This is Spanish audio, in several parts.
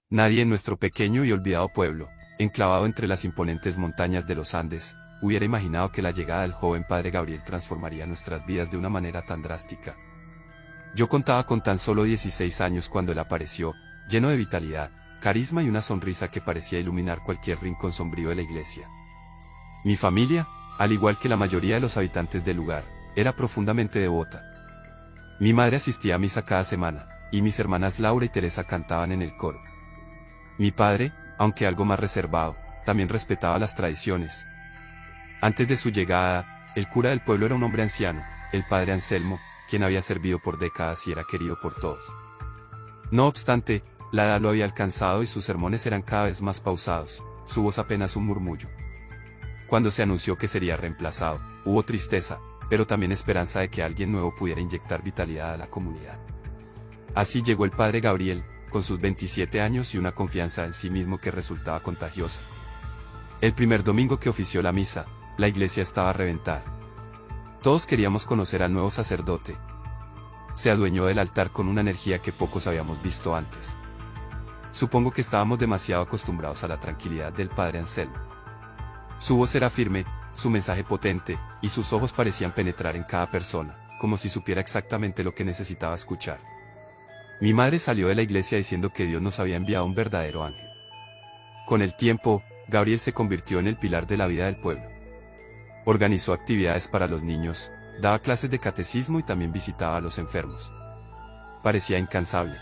Nadie en nuestro pequeño y olvidado pueblo, enclavado entre las imponentes montañas de los Andes, hubiera imaginado que la llegada del joven padre Gabriel transformaría nuestras vidas de una manera tan drástica. Yo contaba con tan solo 16 años cuando él apareció, lleno de vitalidad, carisma y una sonrisa que parecía iluminar cualquier rincón sombrío de la iglesia. Mi familia, al igual que la mayoría de los habitantes del lugar, era profundamente devota. Mi madre asistía a misa cada semana, y mis hermanas Laura y Teresa cantaban en el coro. Mi padre, aunque algo más reservado, también respetaba las tradiciones. Antes de su llegada, el cura del pueblo era un hombre anciano, el padre Anselmo, quien había servido por décadas y era querido por todos. No obstante, la edad lo había alcanzado y sus sermones eran cada vez más pausados, su voz apenas un murmullo. Cuando se anunció que sería reemplazado, hubo tristeza, pero también esperanza de que alguien nuevo pudiera inyectar vitalidad a la comunidad. Así llegó el padre Gabriel, con sus 27 años y una confianza en sí mismo que resultaba contagiosa. El primer domingo que ofició la misa, la iglesia estaba a reventar. Todos queríamos conocer al nuevo sacerdote. Se adueñó del altar con una energía que pocos habíamos visto antes. Supongo que estábamos demasiado acostumbrados a la tranquilidad del padre Anselmo. Su voz era firme, su mensaje potente, y sus ojos parecían penetrar en cada persona, como si supiera exactamente lo que necesitaba escuchar. Mi madre salió de la iglesia diciendo que Dios nos había enviado un verdadero ángel. Con el tiempo, Gabriel se convirtió en el pilar de la vida del pueblo. Organizó actividades para los niños, daba clases de catecismo y también visitaba a los enfermos. Parecía incansable.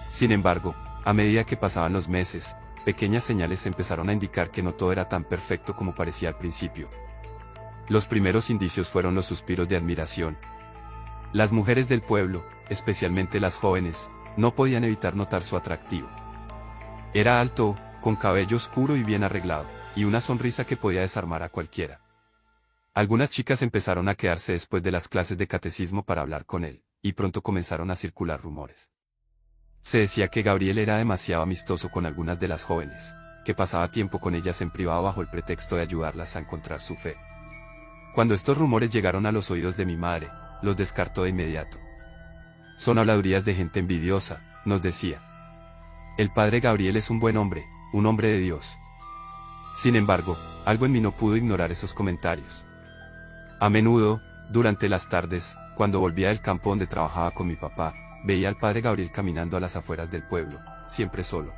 Sin embargo, a medida que pasaban los meses, pequeñas señales empezaron a indicar que no todo era tan perfecto como parecía al principio. Los primeros indicios fueron los suspiros de admiración. Las mujeres del pueblo, especialmente las jóvenes, no podían evitar notar su atractivo. Era alto, con cabello oscuro y bien arreglado, y una sonrisa que podía desarmar a cualquiera. Algunas chicas empezaron a quedarse después de las clases de catecismo para hablar con él, y pronto comenzaron a circular rumores. Se decía que Gabriel era demasiado amistoso con algunas de las jóvenes, que pasaba tiempo con ellas en privado bajo el pretexto de ayudarlas a encontrar su fe. Cuando estos rumores llegaron a los oídos de mi madre, los descartó de inmediato. Son habladurías de gente envidiosa, nos decía. El padre Gabriel es un buen hombre, un hombre de Dios. Sin embargo, algo en mí no pudo ignorar esos comentarios. A menudo, durante las tardes, cuando volvía del campo donde trabajaba con mi papá, veía al padre Gabriel caminando a las afueras del pueblo, siempre solo.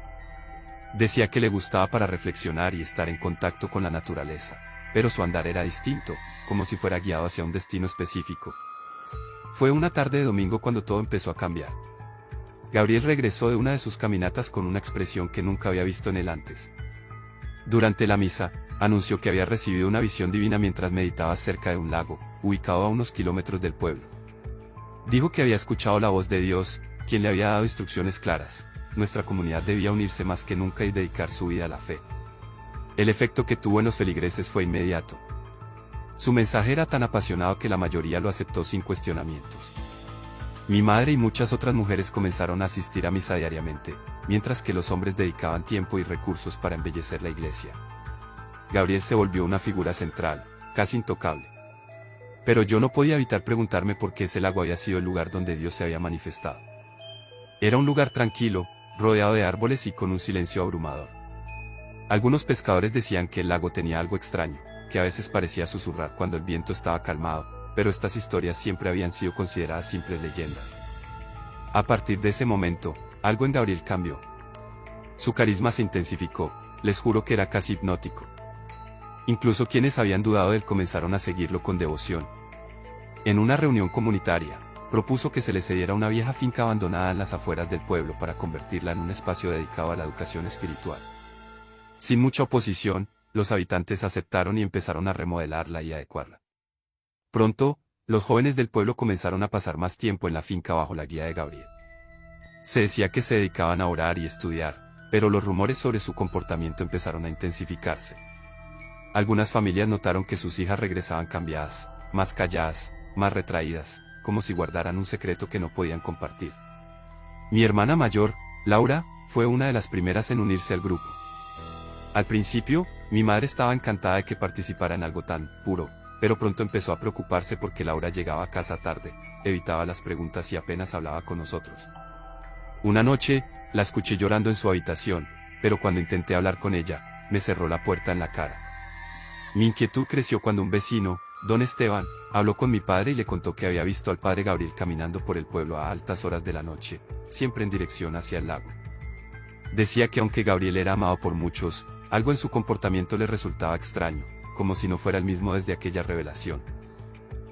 Decía que le gustaba para reflexionar y estar en contacto con la naturaleza, pero su andar era distinto, como si fuera guiado hacia un destino específico. Fue una tarde de domingo cuando todo empezó a cambiar. Gabriel regresó de una de sus caminatas con una expresión que nunca había visto en él antes. Durante la misa, anunció que había recibido una visión divina mientras meditaba cerca de un lago, ubicado a unos kilómetros del pueblo. Dijo que había escuchado la voz de Dios, quien le había dado instrucciones claras. Nuestra comunidad debía unirse más que nunca y dedicar su vida a la fe. El efecto que tuvo en los feligreses fue inmediato. Su mensaje era tan apasionado que la mayoría lo aceptó sin cuestionamientos. Mi madre y muchas otras mujeres comenzaron a asistir a misa diariamente, mientras que los hombres dedicaban tiempo y recursos para embellecer la iglesia. Gabriel se volvió una figura central, casi intocable. Pero yo no podía evitar preguntarme por qué ese lago había sido el lugar donde Dios se había manifestado. Era un lugar tranquilo, rodeado de árboles y con un silencio abrumador. Algunos pescadores decían que el lago tenía algo extraño, que a veces parecía susurrar cuando el viento estaba calmado, pero estas historias siempre habían sido consideradas simples leyendas. A partir de ese momento, algo en Gabriel cambió. Su carisma se intensificó, les juro que era casi hipnótico. Incluso quienes habían dudado de él comenzaron a seguirlo con devoción. En una reunión comunitaria, propuso que se le cediera una vieja finca abandonada en las afueras del pueblo para convertirla en un espacio dedicado a la educación espiritual. Sin mucha oposición, los habitantes aceptaron y empezaron a remodelarla y adecuarla. Pronto, los jóvenes del pueblo comenzaron a pasar más tiempo en la finca bajo la guía de Gabriel. Se decía que se dedicaban a orar y estudiar, pero los rumores sobre su comportamiento empezaron a intensificarse. Algunas familias notaron que sus hijas regresaban cambiadas, más calladas, más retraídas, como si guardaran un secreto que no podían compartir. Mi hermana mayor, Laura, fue una de las primeras en unirse al grupo. Al principio, mi madre estaba encantada de que participara en algo tan puro, pero pronto empezó a preocuparse porque Laura llegaba a casa tarde, evitaba las preguntas y apenas hablaba con nosotros. Una noche, La escuché llorando en su habitación, pero cuando intenté hablar con ella, me cerró la puerta en la cara. Mi inquietud creció cuando un vecino, don Esteban, habló con mi padre y le contó que había visto al padre Gabriel caminando por el pueblo a altas horas de la noche, siempre en dirección hacia el lago. Decía que aunque Gabriel era amado por muchos, algo en su comportamiento le resultaba extraño, como si no fuera el mismo desde aquella revelación.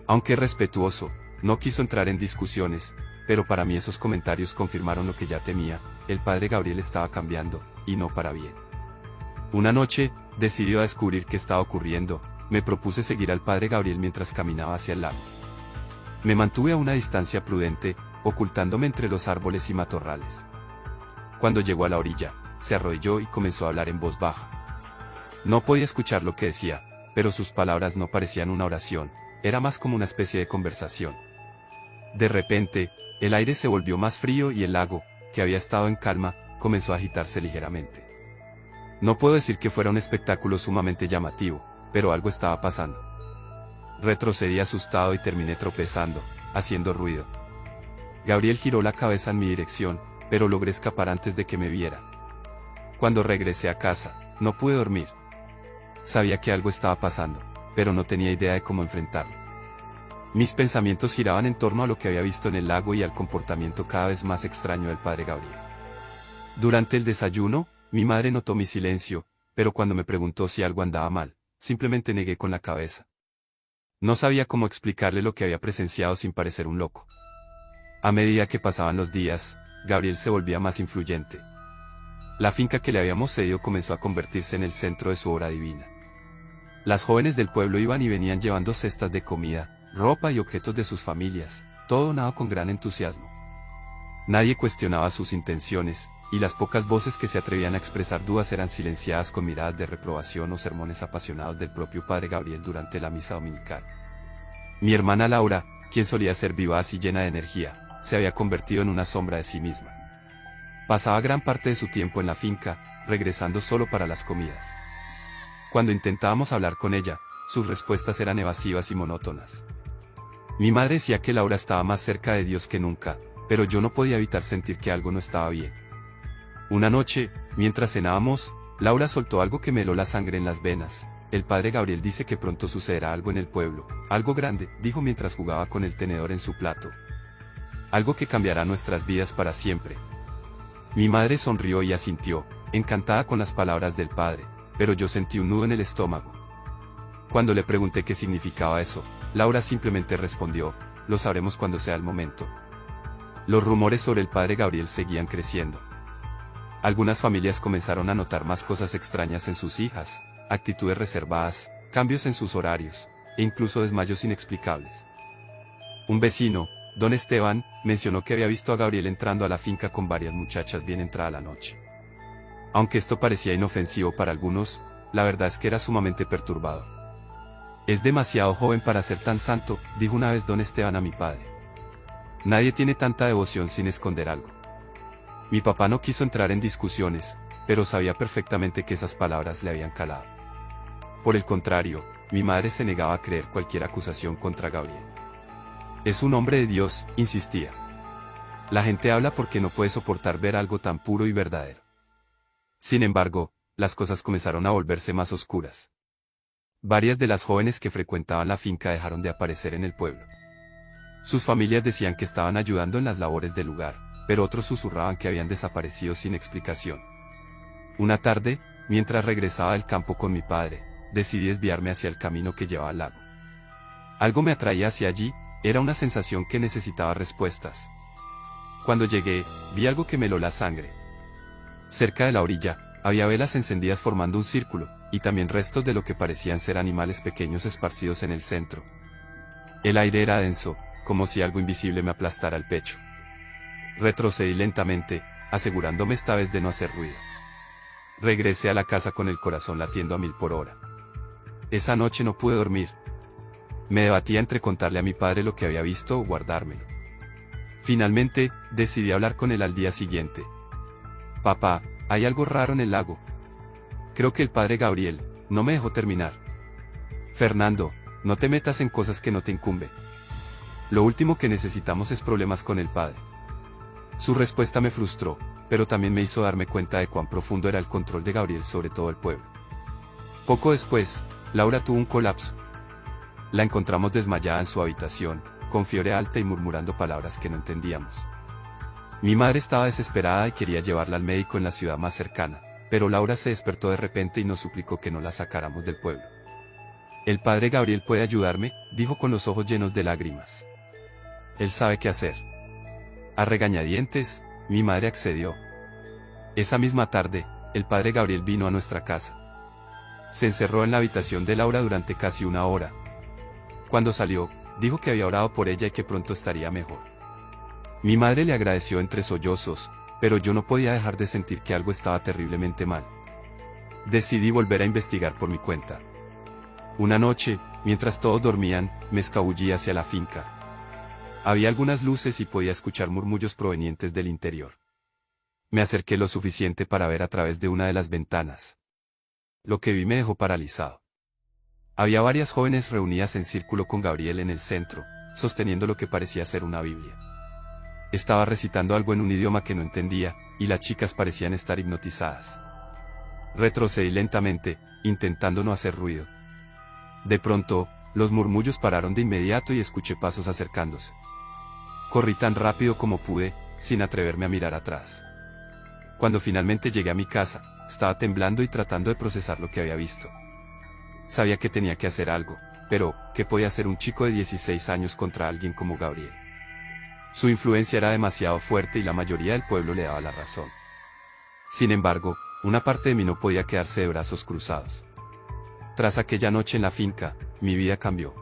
Aunque respetuoso, no quiso entrar en discusiones, pero para mí esos comentarios confirmaron lo que ya temía: el padre Gabriel estaba cambiando, y no para bien. Una noche, decidido a descubrir qué estaba ocurriendo, me propuse seguir al padre Gabriel mientras caminaba hacia el lago. Me mantuve a una distancia prudente, ocultándome entre los árboles y matorrales. Cuando llegó a la orilla, se arrodilló y comenzó a hablar en voz baja. No podía escuchar lo que decía, pero sus palabras no parecían una oración, era más como una especie de conversación. De repente, el aire se volvió más frío y el lago, que había estado en calma, comenzó a agitarse ligeramente. No puedo decir que fuera un espectáculo sumamente llamativo, pero algo estaba pasando. Retrocedí asustado y terminé tropezando, haciendo ruido. Gabriel giró la cabeza en mi dirección, pero logré escapar antes de que me viera. Cuando regresé a casa, no pude dormir. Sabía que algo estaba pasando, pero no tenía idea de cómo enfrentarlo. Mis pensamientos giraban en torno a lo que había visto en el lago y al comportamiento cada vez más extraño del padre Gabriel. Durante el desayuno, mi madre notó mi silencio, pero cuando me preguntó si algo andaba mal, simplemente negué con la cabeza. No sabía cómo explicarle lo que había presenciado sin parecer un loco. A medida que pasaban los días, Gabriel se volvía más influyente. La finca que le habíamos cedido comenzó a convertirse en el centro de su obra divina. Las jóvenes del pueblo iban y venían llevando cestas de comida, ropa y objetos de sus familias, todo donado con gran entusiasmo. Nadie cuestionaba sus intenciones, y las pocas voces que se atrevían a expresar dudas eran silenciadas con miradas de reprobación o sermones apasionados del propio padre Gabriel durante la misa dominical. Mi hermana Laura, quien solía ser vivaz y llena de energía, se había convertido en una sombra de sí misma. Pasaba gran parte de su tiempo en la finca, regresando solo para las comidas. Cuando intentábamos hablar con ella, sus respuestas eran evasivas y monótonas. Mi madre decía que Laura estaba más cerca de Dios que nunca, pero yo no podía evitar sentir que algo no estaba bien. Una noche, mientras cenábamos, Laura soltó algo que me heló la sangre en las venas. El padre Gabriel dice que pronto sucederá algo en el pueblo, algo grande, dijo mientras jugaba con el tenedor en su plato. Algo que cambiará nuestras vidas para siempre. Mi madre sonrió y asintió, encantada con las palabras del padre, pero yo sentí un nudo en el estómago. Cuando le pregunté qué significaba eso, Laura simplemente respondió: lo sabremos cuando sea el momento. Los rumores sobre el padre Gabriel seguían creciendo. Algunas familias comenzaron a notar más cosas extrañas en sus hijas, actitudes reservadas, cambios en sus horarios, e incluso desmayos inexplicables. Un vecino, don Esteban, mencionó que había visto a Gabriel entrando a la finca con varias muchachas bien entrada la noche. Aunque esto parecía inofensivo para algunos, la verdad es que era sumamente perturbador. Es demasiado joven para ser tan santo, dijo una vez don Esteban a mi padre. Nadie tiene tanta devoción sin esconder algo. Mi papá no quiso entrar en discusiones, pero sabía perfectamente que esas palabras le habían calado. Por el contrario, mi madre se negaba a creer cualquier acusación contra Gabriel. Es un hombre de Dios, insistía. La gente habla porque no puede soportar ver algo tan puro y verdadero. Sin embargo, las cosas comenzaron a volverse más oscuras. Varias de las jóvenes que frecuentaban la finca dejaron de aparecer en el pueblo. Sus familias decían que estaban ayudando en las labores del lugar, pero otros susurraban que habían desaparecido sin explicación. Una tarde, mientras regresaba del campo con mi padre, decidí desviarme hacia el camino que llevaba al lago. Algo me atraía hacia allí, era una sensación que necesitaba respuestas. Cuando llegué, vi algo que me heló la sangre. Cerca de la orilla, había velas encendidas formando un círculo, y también restos de lo que parecían ser animales pequeños esparcidos en el centro. El aire era denso, como si algo invisible me aplastara el pecho. Retrocedí lentamente, asegurándome esta vez de no hacer ruido. Regresé a la casa con el corazón latiendo a 1000 por hora. Esa noche no pude dormir. Me debatía entre contarle a mi padre lo que había visto o guardármelo. Finalmente, decidí hablar con él al día siguiente. Papá, hay algo raro en el lago. Creo que el padre Gabriel no me dejó terminar. Fernando, no te metas en cosas que no te incumben. Lo último que necesitamos es problemas con el padre. Su respuesta me frustró, pero también me hizo darme cuenta de cuán profundo era el control de Gabriel sobre todo el pueblo. Poco después, Laura tuvo un colapso. La encontramos desmayada en su habitación, con fiebre alta y murmurando palabras que no entendíamos. Mi madre estaba desesperada y quería llevarla al médico en la ciudad más cercana, pero Laura se despertó de repente y nos suplicó que no la sacáramos del pueblo. El padre Gabriel puede ayudarme, dijo con los ojos llenos de lágrimas. Él sabe qué hacer. A regañadientes, mi madre accedió. Esa misma tarde, el padre Gabriel vino a nuestra casa. Se encerró en la habitación de Laura durante casi una hora. Cuando salió, dijo que había orado por ella y que pronto estaría mejor. Mi madre le agradeció entre sollozos, pero yo no podía dejar de sentir que algo estaba terriblemente mal. Decidí volver a investigar por mi cuenta. Una noche, mientras todos dormían, me escabullí hacia la finca. Había algunas luces y podía escuchar murmullos provenientes del interior. Me acerqué lo suficiente para ver a través de una de las ventanas. Lo que vi me dejó paralizado. Había varias jóvenes reunidas en círculo con Gabriel en el centro, sosteniendo lo que parecía ser una Biblia. Estaba recitando algo en un idioma que no entendía, y las chicas parecían estar hipnotizadas. Retrocedí lentamente, intentando no hacer ruido. De pronto, los murmullos pararon de inmediato y escuché pasos acercándose. Corrí tan rápido como pude, sin atreverme a mirar atrás. Cuando finalmente llegué a mi casa, estaba temblando y tratando de procesar lo que había visto. Sabía que tenía que hacer algo, pero, ¿qué podía hacer un chico de 16 años contra alguien como Gabriel? Su influencia era demasiado fuerte y la mayoría del pueblo le daba la razón. Sin embargo, una parte de mí no podía quedarse de brazos cruzados. Tras aquella noche en la finca, mi vida cambió.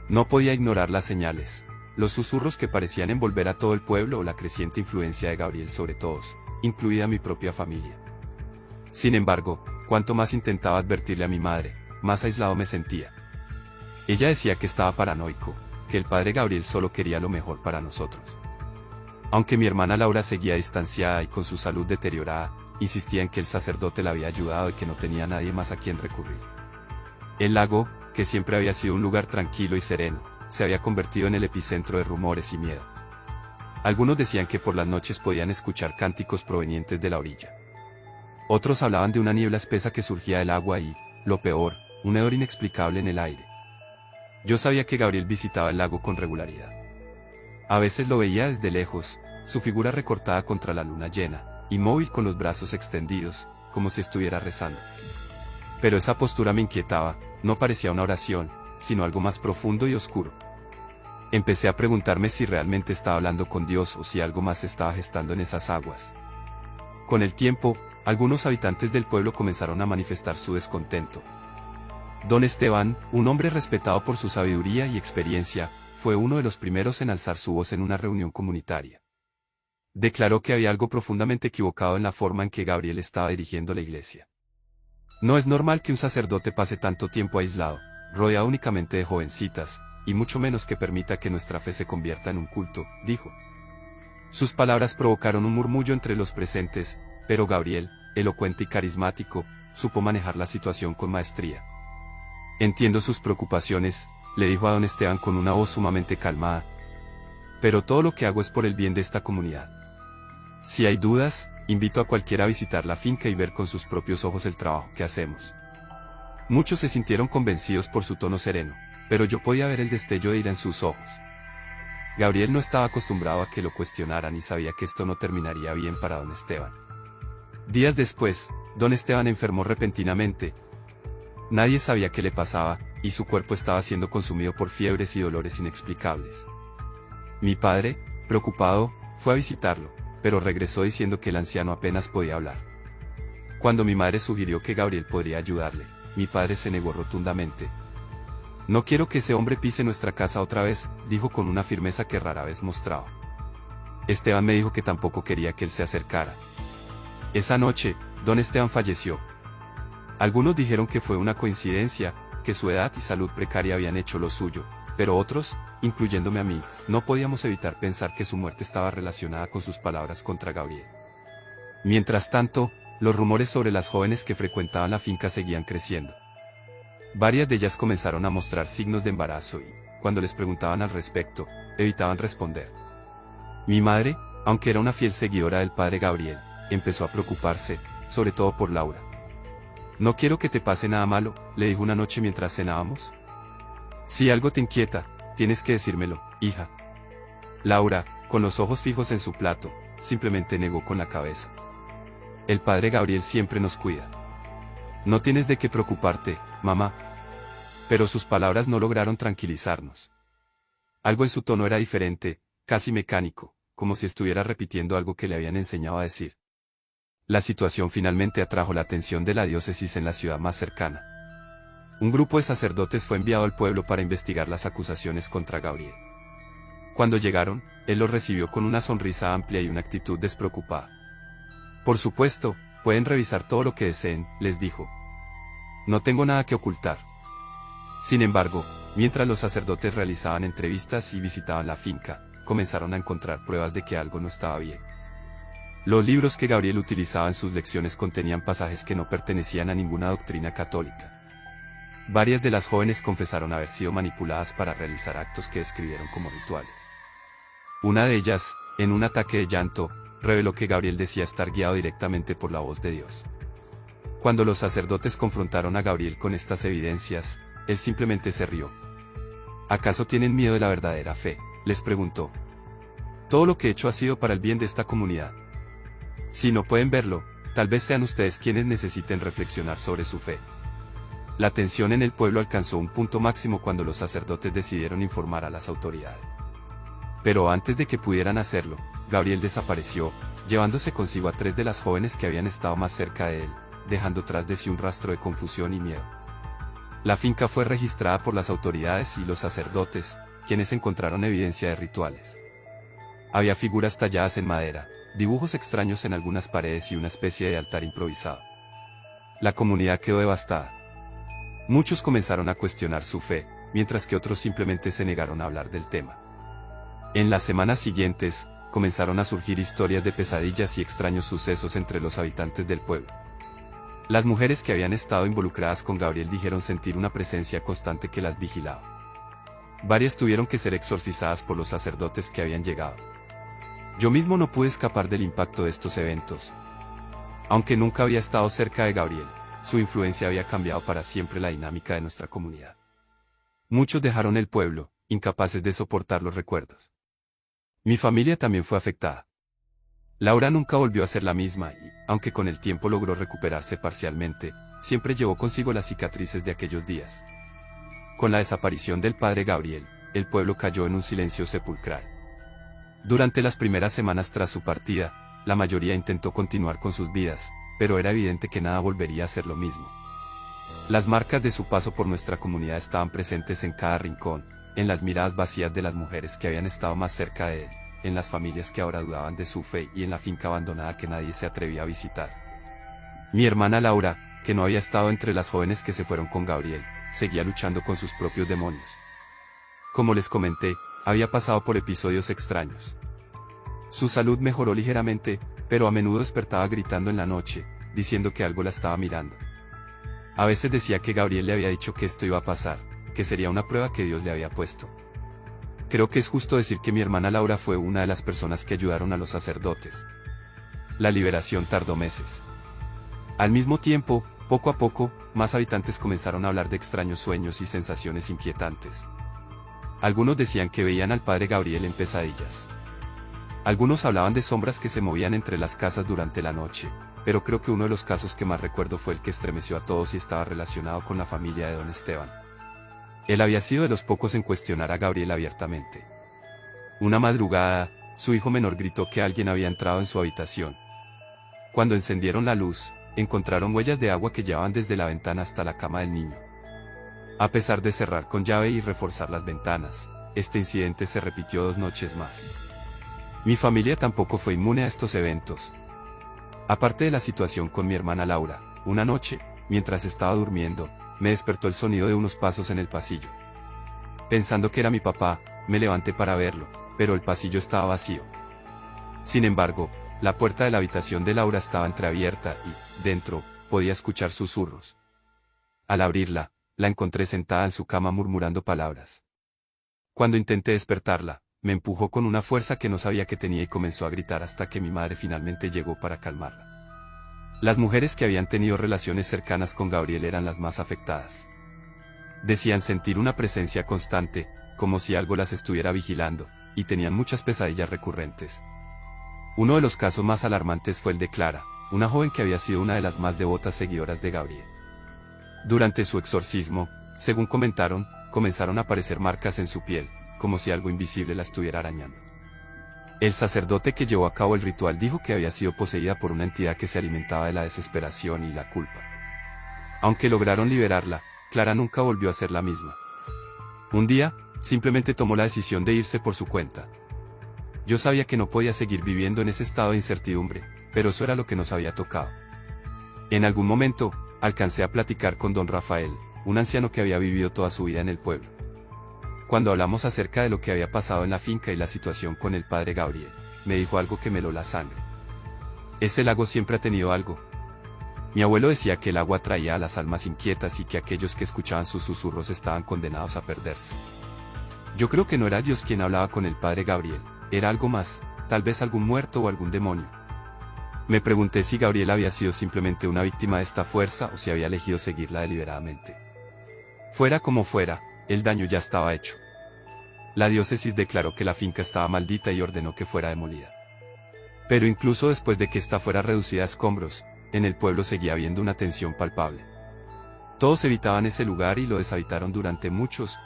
No podía ignorar las señales, los susurros que parecían envolver a todo el pueblo o la creciente influencia de Gabriel sobre todos, incluida mi propia familia. Sin embargo, cuanto más intentaba advertirle a mi madre, más aislado me sentía. Ella decía que estaba paranoico, que el padre Gabriel solo quería lo mejor para nosotros. Aunque mi hermana Laura seguía distanciada y con su salud deteriorada, insistía en que el sacerdote la había ayudado y que no tenía nadie más a quien recurrir. El lago, que siempre había sido un lugar tranquilo y sereno, se había convertido en el epicentro de rumores y miedo. Algunos decían que por las noches podían escuchar cánticos provenientes de la orilla. Otros hablaban de una niebla espesa que surgía del agua y, lo peor, un hedor inexplicable en el aire. Yo sabía que Gabriel visitaba el lago con regularidad. A veces lo veía desde lejos, su figura recortada contra la luna llena, inmóvil con los brazos extendidos, como si estuviera rezando. Pero esa postura me inquietaba, no parecía una oración, sino algo más profundo y oscuro. Empecé a preguntarme si realmente estaba hablando con Dios o si algo más se estaba gestando en esas aguas. Con el tiempo, algunos habitantes del pueblo comenzaron a manifestar su descontento. Don Esteban, un hombre respetado por su sabiduría y experiencia, fue uno de los primeros en alzar su voz en una reunión comunitaria. Declaró que había algo profundamente equivocado en la forma en que Gabriel estaba dirigiendo la iglesia. No es normal que un sacerdote pase tanto tiempo aislado, rodeado únicamente de jovencitas, y mucho menos que permita que nuestra fe se convierta en un culto, dijo. Sus palabras provocaron un murmullo entre los presentes, pero Gabriel, elocuente y carismático, supo manejar la situación con maestría. Entiendo sus preocupaciones, le dijo a don Esteban con una voz sumamente calmada. Pero todo lo que hago es por el bien de esta comunidad. Si hay dudas, invito a cualquiera a visitar la finca y ver con sus propios ojos el trabajo que hacemos. Muchos se sintieron convencidos por su tono sereno, pero yo podía ver el destello de ira en sus ojos. Gabriel no estaba acostumbrado a que lo cuestionaran y sabía que esto no terminaría bien para don Esteban. Días después, don Esteban enfermó repentinamente. Nadie sabía qué le pasaba, y su cuerpo estaba siendo consumido por fiebres y dolores inexplicables. Mi padre, preocupado, fue a visitarlo, pero regresó diciendo que el anciano apenas podía hablar. Cuando mi madre sugirió que Gabriel podría ayudarle, mi padre se negó rotundamente. No quiero que ese hombre pise nuestra casa otra vez, dijo con una firmeza que rara vez mostraba. Esteban me dijo que tampoco quería que él se acercara. Esa noche, don Esteban falleció. Algunos dijeron que fue una coincidencia, que su edad y salud precaria habían hecho lo suyo, pero otros, incluyéndome a mí, no podíamos evitar pensar que su muerte estaba relacionada con sus palabras contra Gabriel. Mientras tanto, los rumores sobre las jóvenes que frecuentaban la finca seguían creciendo. Varias de ellas comenzaron a mostrar signos de embarazo y, cuando les preguntaban al respecto, evitaban responder. Mi madre, Aunque era una fiel seguidora del padre Gabriel, empezó a preocuparse, sobre todo por Laura. No quiero que te pase nada malo, le dijo una noche mientras cenábamos. Si algo te inquieta, tienes que decírmelo, hija. Laura, con los ojos fijos en su plato, simplemente negó con la cabeza. El padre Gabriel siempre nos cuida. No tienes de qué preocuparte, mamá. Pero sus palabras no lograron tranquilizarnos. Algo en su tono era diferente, casi mecánico, como si estuviera repitiendo algo que le habían enseñado a decir. La situación finalmente atrajo la atención de la diócesis en la ciudad más cercana. Un grupo de sacerdotes fue enviado al pueblo para investigar las acusaciones contra Gabriel. Cuando llegaron, él los recibió con una sonrisa amplia y una actitud despreocupada. Por supuesto, pueden revisar todo lo que deseen, les dijo. No tengo nada que ocultar. Sin embargo, mientras los sacerdotes realizaban entrevistas y visitaban la finca, comenzaron a encontrar pruebas de que algo no estaba bien. Los libros que Gabriel utilizaba en sus lecciones contenían pasajes que no pertenecían a ninguna doctrina católica. Varias de las jóvenes confesaron haber sido manipuladas para realizar actos que describieron como rituales. Una de ellas, en un ataque de llanto, reveló que Gabriel decía estar guiado directamente por la voz de Dios. Cuando los sacerdotes confrontaron a Gabriel con estas evidencias, él simplemente se rió. ¿Acaso tienen miedo de la verdadera fe?, les preguntó. Todo lo que he hecho ha sido para el bien de esta comunidad. Si no pueden verlo, tal vez sean ustedes quienes necesiten reflexionar sobre su fe. La tensión en el pueblo alcanzó un punto máximo cuando los sacerdotes decidieron informar a las autoridades. Pero antes de que pudieran hacerlo, Gabriel desapareció, llevándose consigo a 3 de las jóvenes que habían estado más cerca de él, dejando tras de sí un rastro de confusión y miedo. La finca fue registrada por las autoridades y los sacerdotes, quienes encontraron evidencia de rituales. Había figuras talladas en madera, dibujos extraños en algunas paredes y una especie de altar improvisado. La comunidad quedó devastada. Muchos comenzaron a cuestionar su fe, mientras que otros simplemente se negaron a hablar del tema. En las semanas siguientes, comenzaron a surgir historias de pesadillas y extraños sucesos entre los habitantes del pueblo. Las mujeres que habían estado involucradas con Gabriel dijeron sentir una presencia constante que las vigilaba. Varias tuvieron que ser exorcizadas por los sacerdotes que habían llegado. Yo mismo no pude escapar del impacto de estos eventos. Aunque nunca había estado cerca de Gabriel, su influencia había cambiado para siempre la dinámica de nuestra comunidad. Muchos dejaron el pueblo, incapaces de soportar los recuerdos. Mi familia también fue afectada. Laura nunca volvió a ser la misma y, aunque con el tiempo logró recuperarse parcialmente, siempre llevó consigo las cicatrices de aquellos días. Con la desaparición del padre Gabriel, el pueblo cayó en un silencio sepulcral. Durante las primeras semanas tras su partida, la mayoría intentó continuar con sus vidas, pero era evidente que nada volvería a ser lo mismo. Las marcas de su paso por nuestra comunidad estaban presentes en cada rincón, en las miradas vacías de las mujeres que habían estado más cerca de él, en las familias que ahora dudaban de su fe y en la finca abandonada que nadie se atrevía a visitar. Mi hermana Laura, que no había estado entre las jóvenes que se fueron con Gabriel, seguía luchando con sus propios demonios. Como les comenté, había pasado por episodios extraños. Su salud mejoró ligeramente, pero a menudo despertaba gritando en la noche, diciendo que algo la estaba mirando. A veces decía que Gabriel le había dicho que esto iba a pasar, que sería una prueba que Dios le había puesto. Creo que es justo decir que mi hermana Laura fue una de las personas que ayudaron a los sacerdotes. La liberación tardó meses. Al mismo tiempo, poco a poco, más habitantes comenzaron a hablar de extraños sueños y sensaciones inquietantes. Algunos decían que veían al padre Gabriel en pesadillas. Algunos hablaban de sombras que se movían entre las casas durante la noche, pero creo que uno de los casos que más recuerdo fue el que estremeció a todos y estaba relacionado con la familia de don Esteban. Él había sido de los pocos en cuestionar a Gabriel abiertamente. Una madrugada, su hijo menor gritó que alguien había entrado en su habitación. Cuando encendieron la luz, encontraron huellas de agua que llevaban desde la ventana hasta la cama del niño. A pesar de cerrar con llave y reforzar las ventanas, este incidente se repitió 2 noches más. Mi familia tampoco fue inmune a estos eventos. Aparte de la situación con mi hermana Laura, una noche, mientras estaba durmiendo, me despertó el sonido de unos pasos en el pasillo. Pensando que era mi papá, me levanté para verlo, pero el pasillo estaba vacío. Sin embargo, la puerta de la habitación de Laura estaba entreabierta y, dentro, podía escuchar susurros. Al abrirla, la encontré sentada en su cama murmurando palabras. Cuando intenté despertarla, me empujó con una fuerza que no sabía que tenía y comenzó a gritar hasta que mi madre finalmente llegó para calmarla. Las mujeres que habían tenido relaciones cercanas con Gabriel eran las más afectadas. Decían sentir una presencia constante, como si algo las estuviera vigilando, y tenían muchas pesadillas recurrentes. Uno de los casos más alarmantes fue el de Clara, una joven que había sido una de las más devotas seguidoras de Gabriel. Durante su exorcismo, según comentaron, comenzaron a aparecer marcas en su piel, como si algo invisible la estuviera arañando. El sacerdote que llevó a cabo el ritual dijo que había sido poseída por una entidad que se alimentaba de la desesperación y la culpa. Aunque lograron liberarla, Clara nunca volvió a ser la misma. Un día, simplemente tomó la decisión de irse por su cuenta. Yo sabía que no podía seguir viviendo en ese estado de incertidumbre, pero eso era lo que nos había tocado. En algún momento, alcancé a platicar con don Rafael, un anciano que había vivido toda su vida en el pueblo. Cuando hablamos acerca de lo que había pasado en la finca y la situación con el padre Gabriel, me dijo algo que me heló la sangre. Ese lago siempre ha tenido algo. Mi abuelo decía que el agua atraía a las almas inquietas y que aquellos que escuchaban sus susurros estaban condenados a perderse. Yo creo que no era Dios quien hablaba con el padre Gabriel, era algo más, tal vez algún muerto o algún demonio. Me pregunté si Gabriel había sido simplemente una víctima de esta fuerza o si había elegido seguirla deliberadamente. Fuera como fuera, el daño ya estaba hecho. La diócesis declaró que la finca estaba maldita y ordenó que fuera demolida. Pero incluso después de que ésta fuera reducida a escombros, en el pueblo seguía habiendo una tensión palpable. Todos evitaban ese lugar y lo deshabitaron durante muchos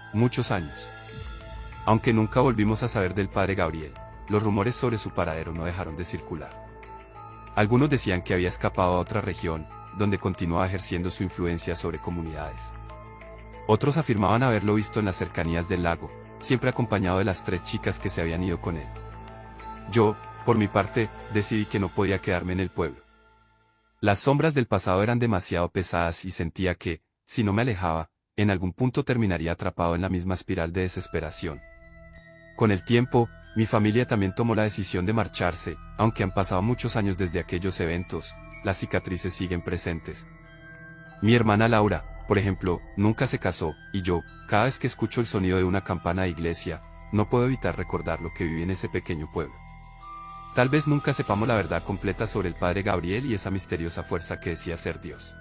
años. Aunque nunca volvimos a saber del padre Gabriel, los rumores sobre su paradero no dejaron de circular. Algunos decían que había escapado a otra región, donde continuaba ejerciendo su influencia sobre comunidades. Otros afirmaban haberlo visto en las cercanías del lago, siempre acompañado de las 3 chicas que se habían ido con él. Yo, por mi parte, decidí que no podía quedarme en el pueblo. Las sombras del pasado eran demasiado pesadas y sentía que, si no me alejaba, en algún punto terminaría atrapado en la misma espiral de desesperación. Con el tiempo, mi familia también tomó la decisión de marcharse, aunque han pasado muchos años desde aquellos eventos, las cicatrices siguen presentes. Mi hermana Laura, por ejemplo, nunca se casó, y yo, cada vez que escucho el sonido de una campana de iglesia, no puedo evitar recordar lo que viví en ese pequeño pueblo. Tal vez nunca sepamos la verdad completa sobre el padre Gabriel y esa misteriosa fuerza que decía ser Dios.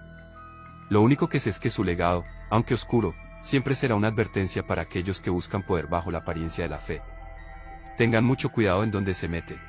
Lo único que sé es que su legado, aunque oscuro, siempre será una advertencia para aquellos que buscan poder bajo la apariencia de la fe. Tengan mucho cuidado en donde se meten.